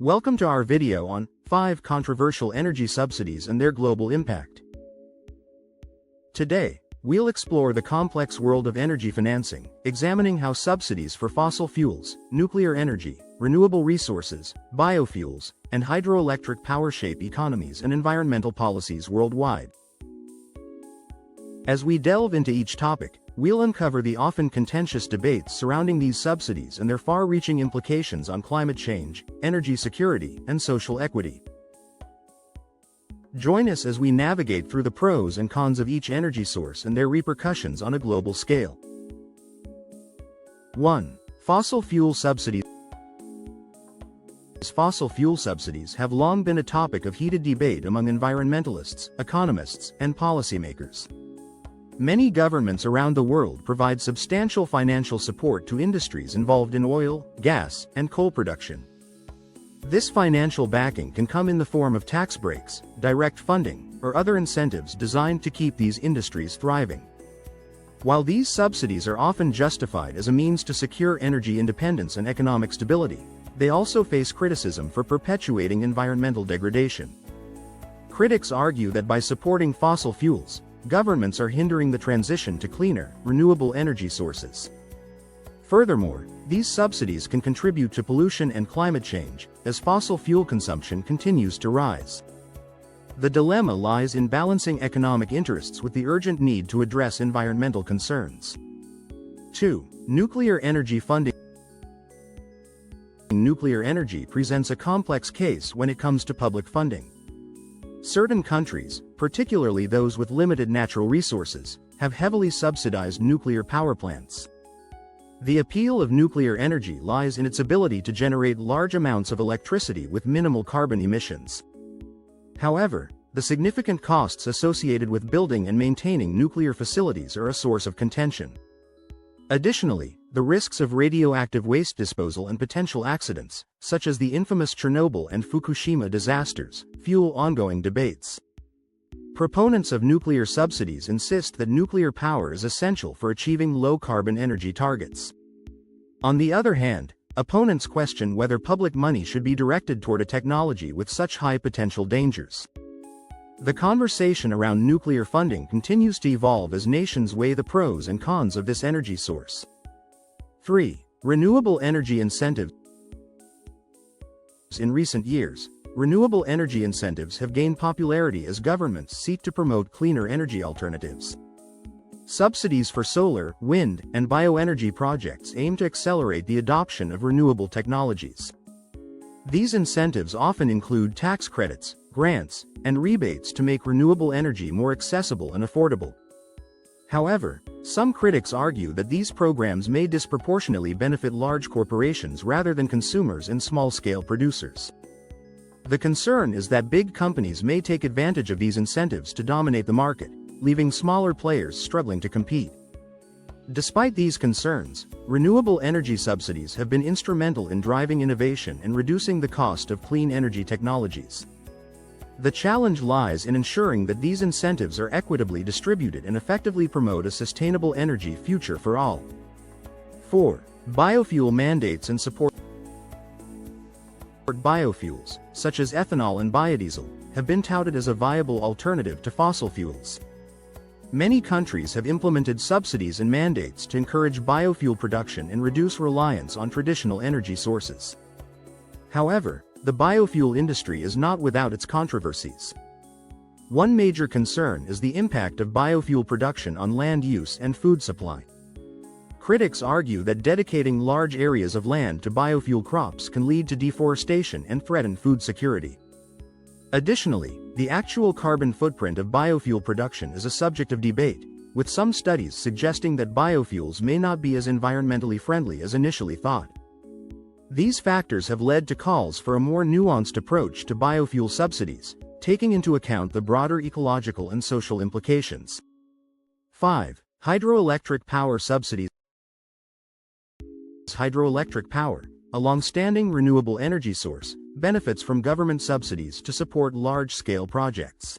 Welcome to our video on 5 controversial energy subsidies and their global impact. Today, we'll explore the complex world of energy financing, examining how subsidies for fossil fuels, nuclear energy, renewable resources, biofuels, and hydroelectric power shape economies and environmental policies worldwide. As we delve into each topic, we'll uncover the often contentious debates surrounding these subsidies and their far-reaching implications on climate change, energy security, and social equity. Join us as we navigate through the pros and cons of each energy source and their repercussions on a global scale. 1. Fossil fuel subsidies. Fossil fuel subsidies have long been a topic of heated debate among environmentalists, economists, and policymakers. Many governments around the world provide substantial financial support to industries involved in oil, gas, and coal production. This financial backing can come in the form of tax breaks, direct funding, or other incentives designed to keep these industries thriving. While these subsidies are often justified as a means to secure energy independence and economic stability, they also face criticism for perpetuating environmental degradation. Critics argue that by supporting fossil fuels, governments are hindering the transition to cleaner, renewable energy sources. Furthermore, these subsidies can contribute to pollution and climate change, as fossil fuel consumption continues to rise. The dilemma lies in balancing economic interests with the urgent need to address environmental concerns. 2. Nuclear energy funding. Nuclear energy presents a complex case when it comes to public funding. Certain countries, particularly those with limited natural resources, have heavily subsidized nuclear power plants. The appeal of nuclear energy lies in its ability to generate large amounts of electricity with minimal carbon emissions. However, the significant costs associated with building and maintaining nuclear facilities are a source of contention. Additionally, the risks of radioactive waste disposal and potential accidents, such as the infamous Chernobyl and Fukushima disasters, fuel ongoing debates. Proponents of nuclear subsidies insist that nuclear power is essential for achieving low-carbon energy targets. On the other hand, opponents question whether public money should be directed toward a technology with such high potential dangers. The conversation around nuclear funding continues to evolve as nations weigh the pros and cons of this energy source. 3. Renewable energy incentives. In recent years, renewable energy incentives have gained popularity as governments seek to promote cleaner energy alternatives. Subsidies for solar, wind, and bioenergy projects aim to accelerate the adoption of renewable technologies. These incentives often include tax credits, grants, and rebates to make renewable energy more accessible and affordable. However, some critics argue that these programs may disproportionately benefit large corporations rather than consumers and small-scale producers. The concern is that big companies may take advantage of these incentives to dominate the market, leaving smaller players struggling to compete. Despite these concerns, renewable energy subsidies have been instrumental in driving innovation and reducing the cost of clean energy technologies. The challenge lies in ensuring that these incentives are equitably distributed and effectively promote a sustainable energy future for all. 4. Biofuel mandates and support. Biofuels, such as ethanol and biodiesel, have been touted as a viable alternative to fossil fuels. Many countries have implemented subsidies and mandates to encourage biofuel production and reduce reliance on traditional energy sources. However, the biofuel industry is not without its controversies. One major concern is the impact of biofuel production on land use and food supply. Critics argue that dedicating large areas of land to biofuel crops can lead to deforestation and threaten food security. Additionally, the actual carbon footprint of biofuel production is a subject of debate, with some studies suggesting that biofuels may not be as environmentally friendly as initially thought. These factors have led to calls for a more nuanced approach to biofuel subsidies, taking into account the broader ecological and social implications. 5. Hydroelectric power subsidies. Hydroelectric power, a long-standing renewable energy source, benefits from government subsidies to support large-scale projects.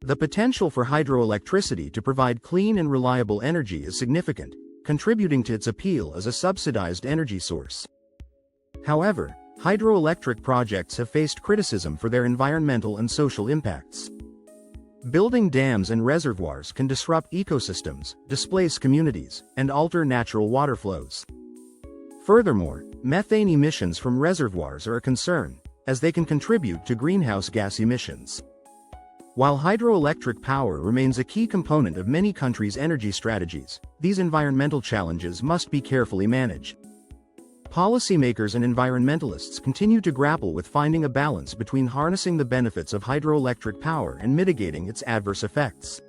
The potential for hydroelectricity to provide clean and reliable energy is significant, contributing to its appeal as a subsidized energy source. However, Hydroelectric projects have faced criticism for their environmental and social impacts. Building dams and reservoirs can disrupt ecosystems, displace communities, and alter natural water flows. Furthermore, methane emissions from reservoirs are a concern, as they can contribute to greenhouse gas emissions. While hydroelectric power remains a key component of many countries' energy strategies, these environmental challenges must be carefully managed. Policymakers and environmentalists continue to grapple with finding a balance between harnessing the benefits of hydroelectric power and mitigating its adverse effects.